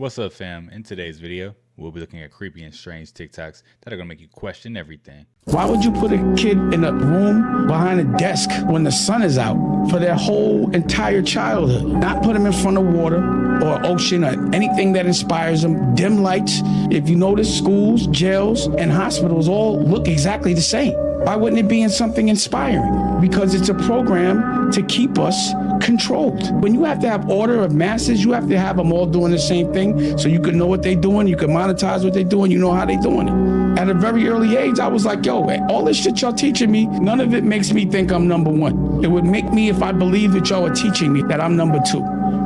What's up, fam? In today's video, we'll be looking at creepy and strange TikToks that are gonna make you question everything. Why would you put a kid in a room behind a desk when the sun is out for their whole entire childhood? Not put them in front of water or ocean or anything that inspires them. Dim lights. If you notice, schools, jails, and hospitals all look exactly the same. Why wouldn't it be in something inspiring? Because it's a program to keep us controlled. When you have to have order of masses, you have to have them all doing the same thing so you can know what they're doing, you can monetize what they're doing, you know how they're doing it. At a very early age, I was like, yo, all this shit y'all teaching me, none of it makes me think I'm number one. It would make me, if I believe that y'all are teaching me, that I'm number two,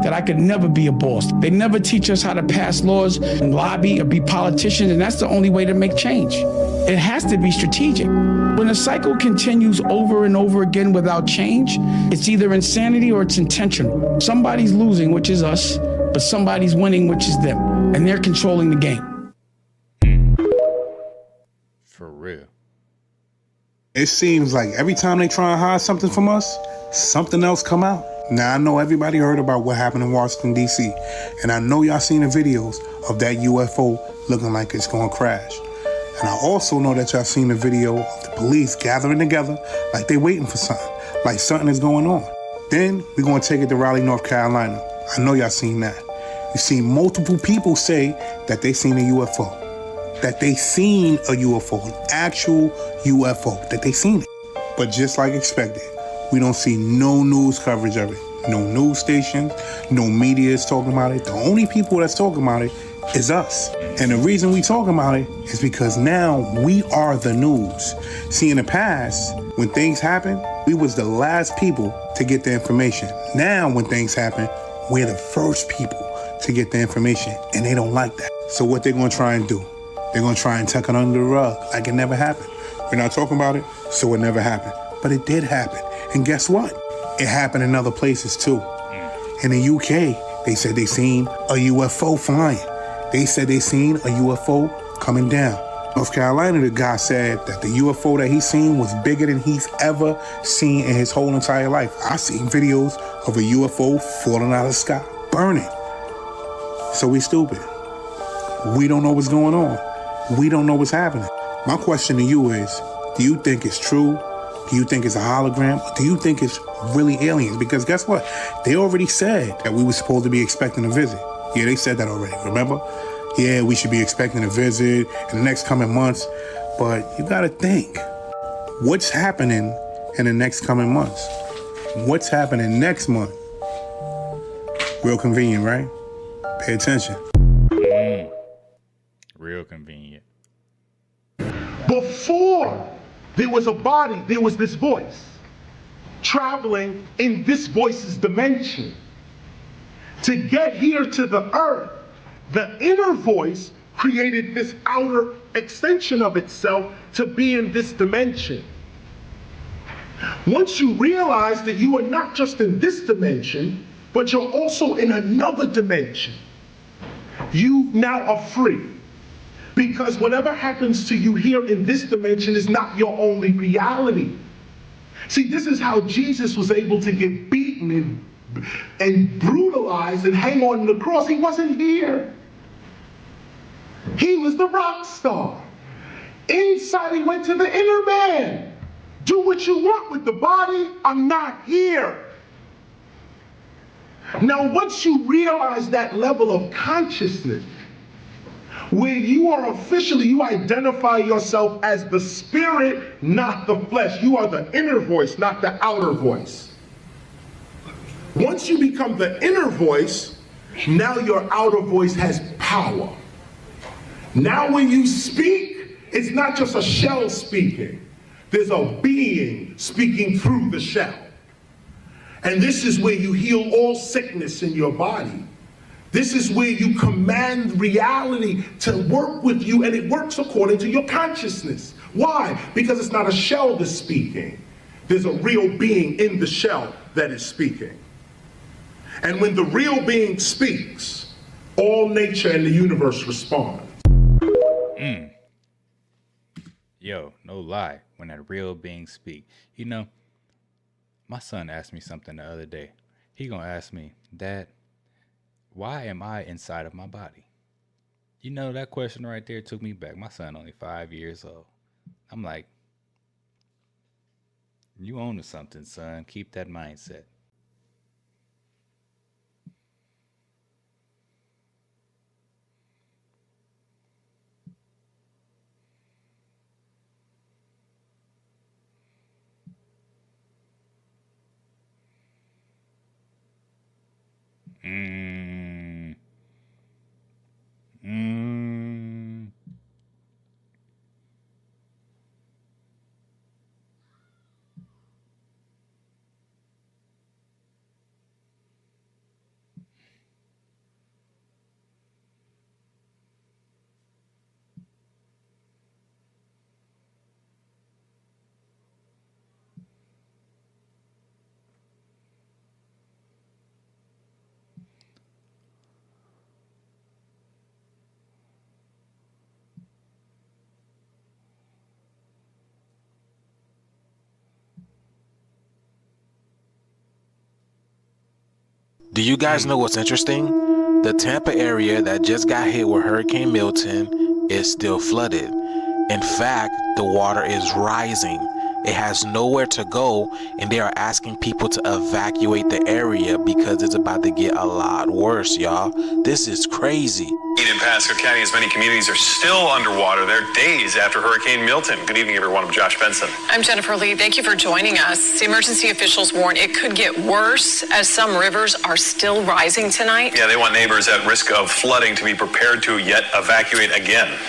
that I could never be a boss. They never teach us how to pass laws and lobby or be politicians, and that's the only way to make change. It has to be strategic. When a cycle continues over and over again without change, it's either insanity or it's intentional. Somebody's losing, which is us, but somebody's winning, which is them, and they're controlling the game. For real. It seems like every time they try and hide something from us, something else come out. Now, I know everybody heard about what happened in Washington, D.C., and I know y'all seen the videos of that UFO looking like it's gonna crash. And I also know that y'all seen the video of the police gathering together like they waiting for something, like something is going on. Then we're gonna take it to Raleigh, North Carolina. I know y'all seen that. You seen multiple people say that they seen a UFO, that they seen a UFO, an actual UFO, that they seen it. But just like expected, we don't see no news coverage of it. No news stations, no media is talking about it. The only people that's talking about it is us. And the reason we talking about it is because now we are the news. See, in the past, when things happen, we was the last people to get the information. Now, when things happen, we're the first people to get the information, and they don't like that. So what they're gonna try and do? They're gonna try and tuck it under the rug like it never happened. We're not talking about it, so it never happened. But it did happen. And guess what? It happened in other places too. In the UK, they said they seen a UFO flying. They said they seen a UFO coming down. North Carolina, the guy said that the UFO that he seen was bigger than he's ever seen in his whole entire life. I seen videos of a UFO falling out of the sky, burning. So we stupid. We don't know what's going on. We don't know what's happening. My question to you is, do you think it's true? Do you think it's a hologram? Or do you think it's really aliens? Because guess what? They already said that we were supposed to be expecting a visit. Yeah, they said that already, remember? Yeah, we should be expecting a visit in the next coming months. But you gotta think, what's happening in the next coming months? What's happening next month? Real convenient, right? Pay attention. Real convenient. Before there was a body, there was this voice traveling in this voice's dimension. To get here to the earth, the inner voice created this outer extension of itself to be in this dimension. Once you realize that you are not just in this dimension, but you're also in another dimension, you now are free. Because whatever happens to you here in this dimension is not your only reality. See, this is how Jesus was able to get beaten and brutalized and hang on the cross. He wasn't here. He was the rock star. Inside, he went to the inner man. Do what you want with the body. I'm not here. Now, once you realize that level of consciousness, where you are officially, you identify yourself as the spirit, not the flesh. You are the inner voice, not the outer voice. Once you become the inner voice, now your outer voice has power. Now when you speak, it's not just a shell speaking. There's a being speaking through the shell. And this is where you heal all sickness in your body. This is where you command reality to work with you, and it works according to your consciousness. Why? Because it's not a shell that's speaking. There's a real being in the shell that is speaking. And when the real being speaks, all nature and the universe respond. Yo, no lie, when that real being speak. You know, my son asked me something the other day. He gonna ask me, Dad, Why am I inside of my body? You know, that question right there took me back. My son only 5 years old. I'm like, you own to something, son. Keep that mindset. Mm, mm. Do you guys know what's interesting? The Tampa area that just got hit with Hurricane Milton is still flooded. In fact, the water is rising. It has nowhere to go, and they are asking people to evacuate the area because it's about to get a lot worse, y'all. This is crazy. In Pasco County, as many communities are still underwater. They're days after Hurricane Milton. Good evening, everyone. I'm Josh Benson. I'm Jennifer Lee. Thank you for joining us. The emergency officials warn it could get worse as some rivers are still rising tonight. Yeah, they want neighbors at risk of flooding to be prepared to yet evacuate again.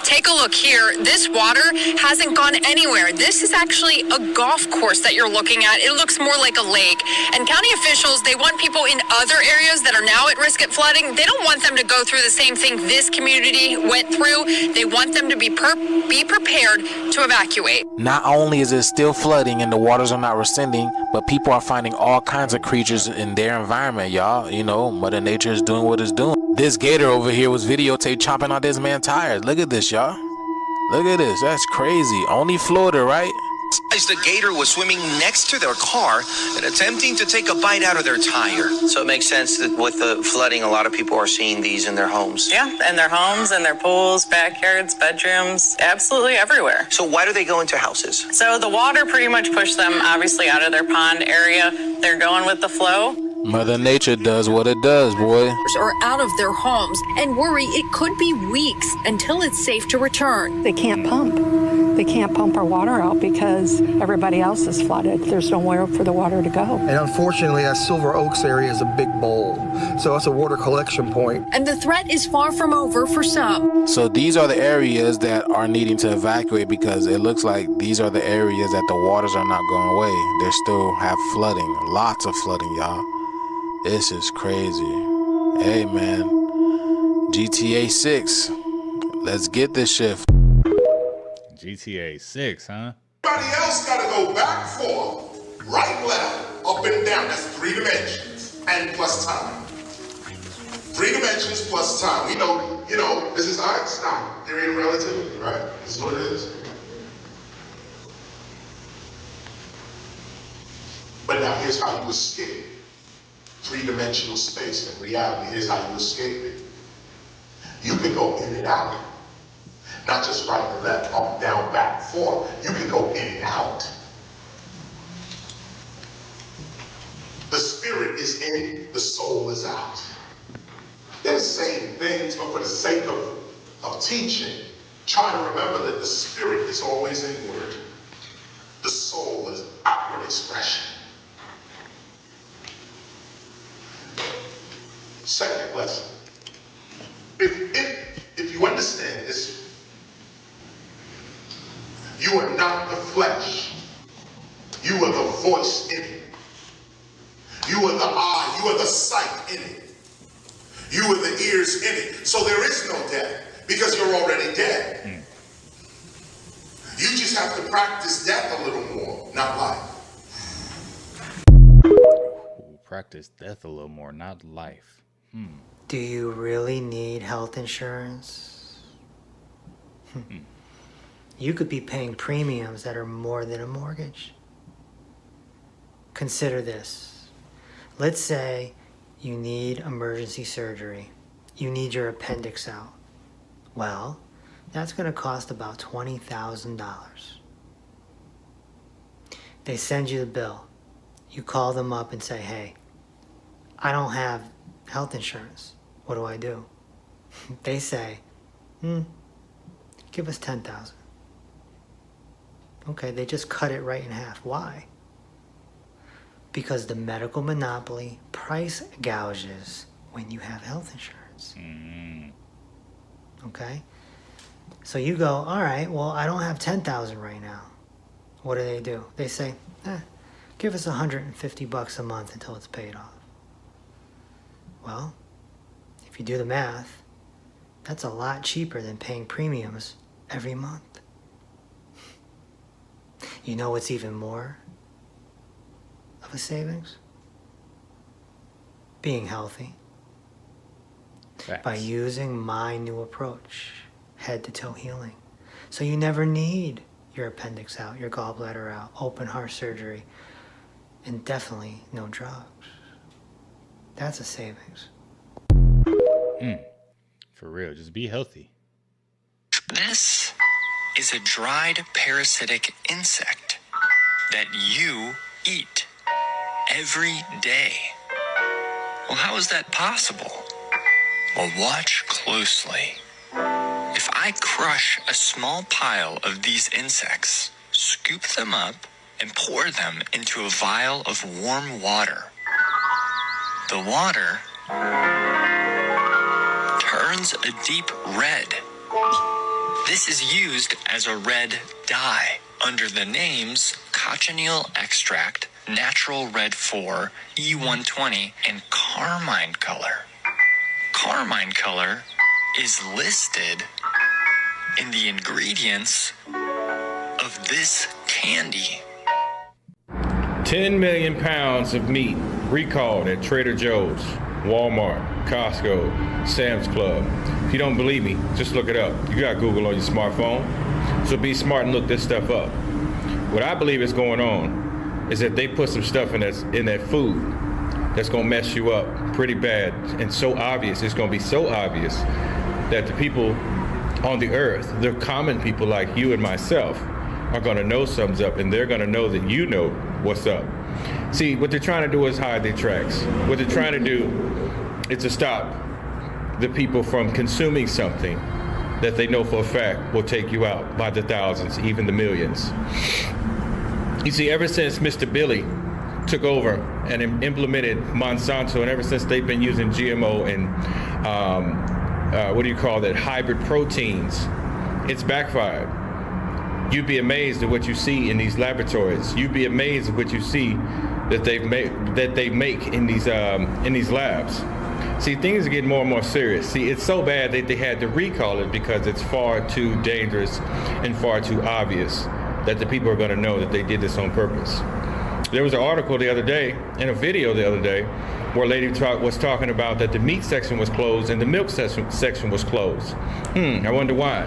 Take a look here. This water hasn't gone anywhere. This is actually a golf course that you're looking at. It looks more like a lake. And county officials, they want people in other areas that are now at risk of flooding. They don't want them to go through the same thing this community went through. They want them to be prepared to evacuate. Not only is it still flooding and the waters are not receding, but people are finding all kinds of creatures in their environment, y'all. You know, Mother Nature is doing what it's doing. This gator over here was videotaped chopping out this man's tires. Look at this, y'all. Look at this. That's crazy. Only Florida, right? The gator was swimming next to their car and attempting to take a bite out of their tire. So it makes sense that with the flooding, a lot of people are seeing these in their homes. Yeah, in their homes, in their pools, backyards, bedrooms, absolutely everywhere. So why do they go into houses? So the water pretty much pushed them obviously out of their pond area. They're going with the flow. Mother Nature does what it does, boy. Are out of their homes and worry it could be weeks until it's safe to return. They can't pump. They can't pump our water out because everybody else is flooded. There's nowhere for the water to go. And unfortunately, that Silver Oaks area is a big bowl. So it's a water collection point. And the threat is far from over for some. So these are the areas that are needing to evacuate because it looks like these are the areas that the waters are not going away. They still have flooding. Lots of flooding, y'all. This is crazy. Hey, man. GTA 6. Let's get this shift. GTA 6, huh? Everybody else gotta go back, forth, right, left, up and down. That's 3 dimensions and plus time. 3 dimensions plus time. We know, this is Einstein, theory of relativity, right? This is what it is. But now here's how you escape 3-dimensional space and reality. Here's how you escape it. You can go in and out. Not just right and left, up, down, back, forth. You can go in and out. The spirit is in, the soul is out. They're the same things, but for the sake of teaching, try to remember that the spirit is always inward. The soul is outward expression. Second lesson. If you understand this, you are not the flesh. You are the voice in it. You are the eye. You are the sight in it. You are the ears in it. So there is no death because you're already dead. You just have to practice death a little more, not life. Practice death a little more, not life. Do you really need health insurance? You could be paying premiums that are more than a mortgage. Consider this. Let's say you need emergency surgery. You need your appendix out. Well, that's going to cost about $20,000. They send you the bill. You call them up and say, hey, I don't have health insurance. What do I do? They say, give us $10,000. Okay, they just cut it right in half. Why? Because the medical monopoly price gouges when you have health insurance. Okay? So you go, all right, well, I don't have $10,000 right now. What do? They say, give us $150 a month until it's paid off. Well, if you do the math, that's a lot cheaper than paying premiums every month. You know what's even more of a savings? Being healthy. Facts. By using my new approach, head-to-toe healing. So you never need your appendix out, your gallbladder out, open heart surgery, and definitely no drugs. That's a savings. For real, just be healthy. This is a dried parasitic insect that you eat every day. Well, how is that possible? Well, watch closely. If I crush a small pile of these insects, scoop them up, and pour them into a vial of warm water, the water turns a deep red. This is used as a red dye under the names cochineal extract, natural red 4, E120, and carmine color. Carmine color is listed in the ingredients of this candy. 10 million pounds of meat recalled at Trader Joe's, Walmart, Costco, Sam's Club. If you don't believe me, just look it up. You got Google on your smartphone, so be smart and look this stuff up. What I believe is going on is that they put some stuff in that food that's gonna mess you up pretty bad, and so obvious, it's gonna be so obvious that the people on the earth, the common people like you and myself, are gonna know something's up, and they're gonna know that you know what's up. See, what they're trying to do is hide their tracks. What they're trying to do is to stop the people from consuming something that they know for a fact will take you out by the thousands, even the millions. You see, ever since Mr. Billy took over and implemented Monsanto, and ever since they've been using GMO and hybrid proteins, it's backfired. You'd be amazed at what you see in these laboratories. You'd be amazed at what you see that they make in these labs. See, things are getting more and more serious. See, it's so bad that they had to recall it because it's far too dangerous and far too obvious that the people are going to know that they did this on purpose. There was an article the other day and a video the other day where a lady was talking about that the meat section was closed and the milk section was closed. I wonder why.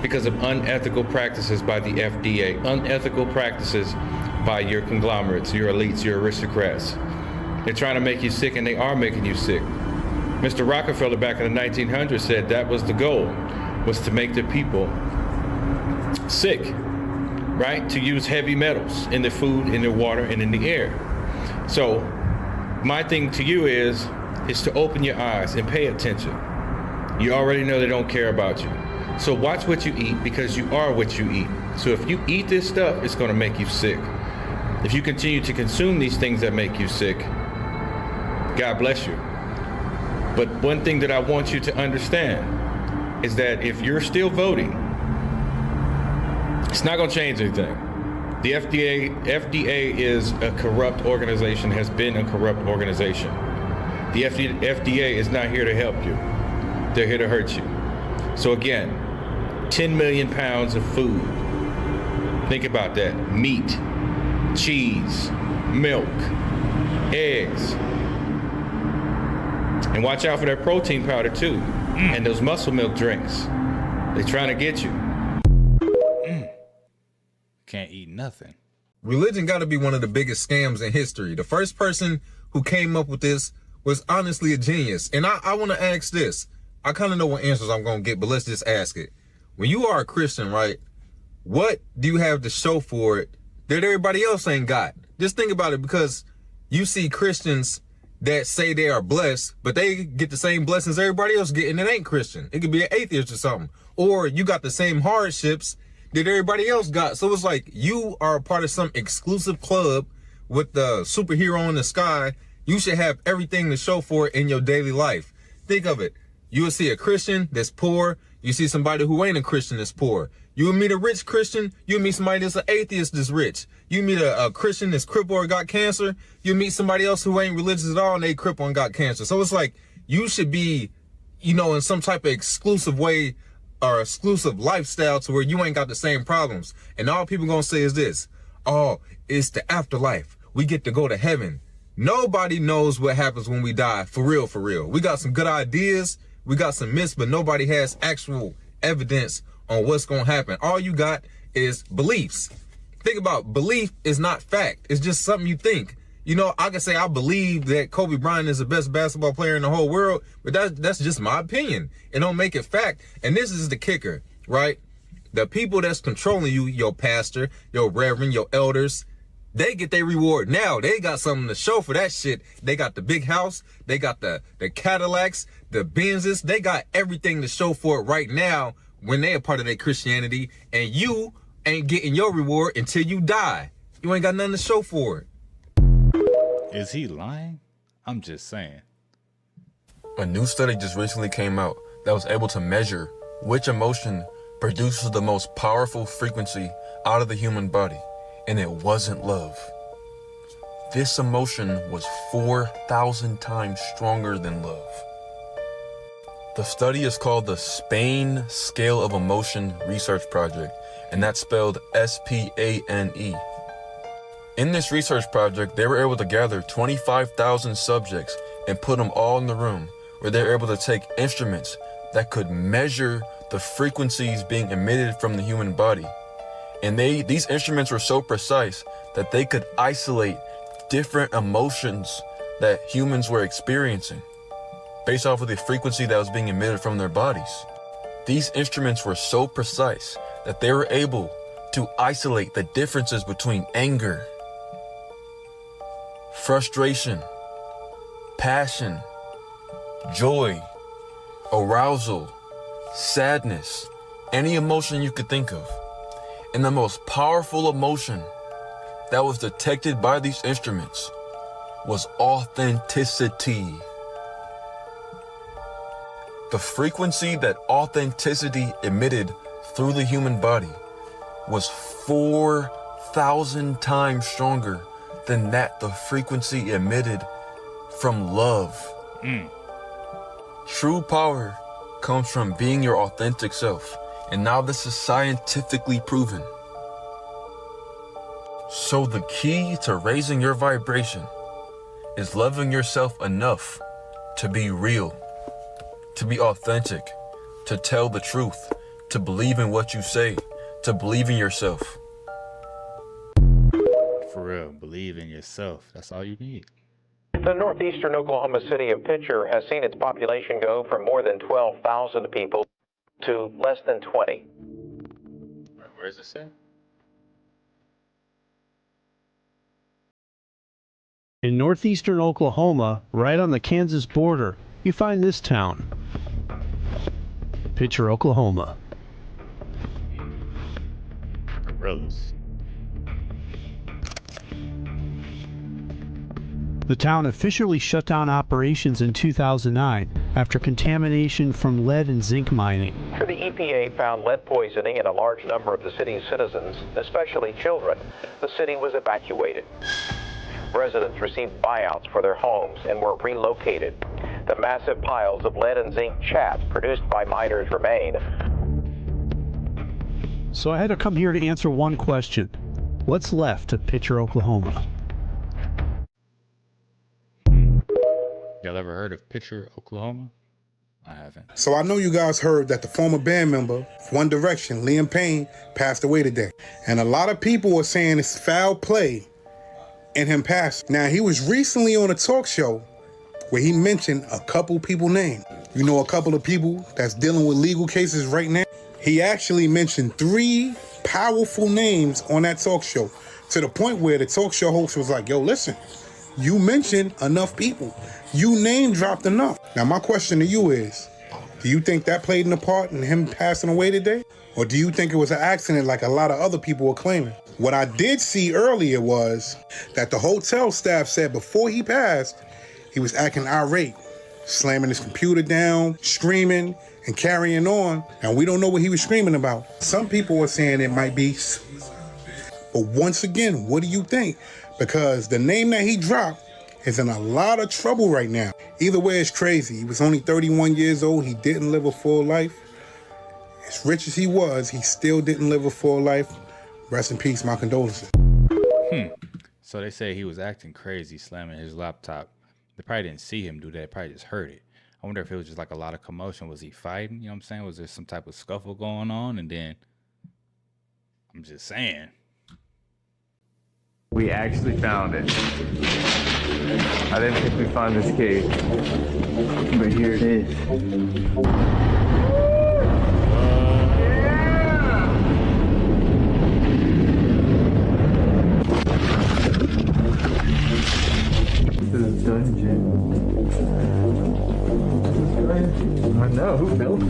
Because of unethical practices by the FDA, unethical practices by your conglomerates, your elites, your aristocrats. They're trying to make you sick, and they are making you sick. Mr. Rockefeller back in the 1900s said that was the goal, was to make the people sick, right? To use heavy metals in the food, in the water, and in the air. So my thing to you is to open your eyes and pay attention. You already know they don't care about you. So watch what you eat, because you are what you eat. So if you eat this stuff, it's going to make you sick. If you continue to consume these things that make you sick, God bless you. But one thing that I want you to understand is that if you're still voting, it's not going to change anything. The FDA is a corrupt organization, has been a corrupt organization. The FDA is not here to help you. They're here to hurt you. So again, 10 million pounds of food. Think about that. Meat, cheese, milk, eggs. And watch out for that protein powder too. And those muscle milk drinks. They're trying to get you. Can't eat nothing. Religion got to be one of the biggest scams in history. The first person who came up with this was honestly a genius. And I want to ask this. I kind of know what answers I'm going to get, but let's just ask it. When you are a Christian, right, what do you have to show for it that everybody else ain't got? Just think about it, because you see Christians that say they are blessed, but they get the same blessings everybody else get, and it ain't Christian. It could be an atheist or something. Or you got the same hardships that everybody else got. So it's like you are a part of some exclusive club with the superhero in the sky. You should have everything to show for it in your daily life. Think of it. You will see a Christian that's poor. You see somebody who ain't a Christian that's poor. You will meet a rich Christian. You'll meet somebody that's an atheist that's rich. You meet a Christian that's crippled or got cancer. You meet somebody else who ain't religious at all and they crippled and got cancer. So it's like you should be, you know, in some type of exclusive way or exclusive lifestyle to where you ain't got the same problems. And all people gonna say is this: oh, it's the afterlife. We get to go to heaven. Nobody knows what happens when we die. For real, for real. We got some good ideas. We got some myths, but nobody has actual evidence on what's going to happen. All you got is beliefs. Think about belief is not fact. It's just something you think. You know, I can say I believe that Kobe Bryant is the best basketball player in the whole world, but that's just my opinion. It don't make it fact. And this is the kicker, right? The people that's controlling you, your pastor, your reverend, your elders, they get their reward now. They got something to show for that shit. They got the big house. They got the Cadillacs, the Benzes. They got everything to show for it right now when they are part of their Christianity. And you ain't getting your reward until you die. You ain't got nothing to show for it. Is he lying? I'm just saying. A new study just recently came out that was able to measure which emotion produces the most powerful frequency out of the human body. And it wasn't love. This emotion was 4,000 times stronger than love. The study is called the Payne Scale of Emotion Research Project, and that's spelled S-P-A-N-E. In this research project, they were able to gather 25,000 subjects and put them all in the room, where they were able to take instruments that could measure the frequencies being emitted from the human body. And these instruments were so precise that they could isolate different emotions that humans were experiencing based off of the frequency that was being emitted from their bodies. These instruments were so precise that they were able to isolate the differences between anger, frustration, passion, joy, arousal, sadness, any emotion you could think of. And the most powerful emotion that was detected by these instruments was authenticity. The frequency that authenticity emitted through the human body was 4,000 times stronger than the frequency emitted from love. True power comes from being your authentic self. And now this is scientifically proven. So the key to raising your vibration is loving yourself enough to be real, to be authentic, to tell the truth, to believe in what you say, to believe in yourself. For real, believe in yourself. That's all you need. The northeastern Oklahoma city of Pitcher has seen its population go from more than 12,000 people to less than 20. Where is this at? In northeastern Oklahoma, right on the Kansas border, you find this town, Pitcher, Oklahoma. Gross. The town officially shut down operations in 2009 after contamination from lead and zinc mining. The EPA found lead poisoning in a large number of the city's citizens, especially children. The city was evacuated. Residents received buyouts for their homes and were relocated. The massive piles of lead and zinc chaff produced by miners remain. So I had to come here to answer one question. What's left of Pitcher, Oklahoma? Y'all ever heard of Pitcher, Oklahoma? I haven't. So I know you guys heard that the former band member of One Direction, Liam Payne, passed away today. And a lot of people were saying it's foul play in him passing. Now, he was recently on a talk show where he mentioned a couple people names. You know, a couple of people that's dealing with legal cases right now. He actually mentioned 3 powerful names on that talk show, to the point where the talk show host was like, yo, listen, you mentioned enough people. You name dropped enough. Now, my question to you is, do you think that played in a part in him passing away today? Or do you think it was an accident like a lot of other people were claiming? What I did see earlier was that the hotel staff said before he passed, he was acting irate, slamming his computer down, screaming, and carrying on. And we don't know what he was screaming about. Some people are saying it might be suicide. But once again, what do you think? Because the name that he dropped is in a lot of trouble right now. Either way, it's crazy. He was only 31 years old. He didn't live a full life. As rich as he was, he still didn't live a full life. Rest in peace, my condolences. So they say he was acting crazy, slamming his laptop. They probably didn't see him do that. They probably just heard it. I wonder if it was just like a lot of commotion. Was he fighting? You know what I'm saying? Was there some type of scuffle going on? And then, I'm just saying. We actually found it. I didn't think we'd find this cave, but here it is. This is a dungeon. I know, who built it?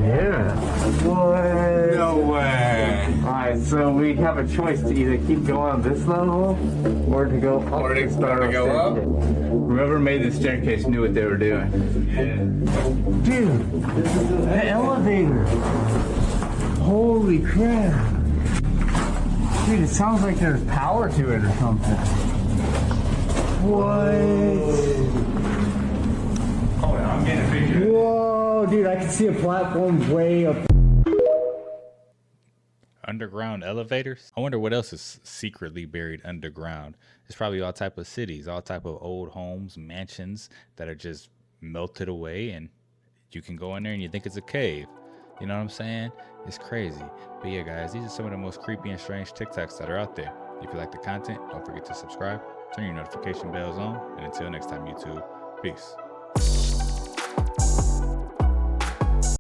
Yeah. What? No way. Alright, so we have a choice to either keep going on this level or to go up. Or to start to go up? Whoever made the staircase knew what they were doing. Yeah. Dude, the elevator. Holy crap. Dude, it sounds like there's power to it or something. What? Oh, I'm getting a picture. Whoa, dude, I can see a platform way up. Underground elevators? I wonder what else is secretly buried underground. There's probably all type of cities, all type of old homes, mansions that are just melted away, and you can go in there and you think it's a cave. You know what I'm saying? It's crazy. But yeah, guys, these are some of the most creepy and strange TikToks that are out there. If you like the content, don't forget to subscribe, turn your notification bells on, and until next time, YouTube, peace.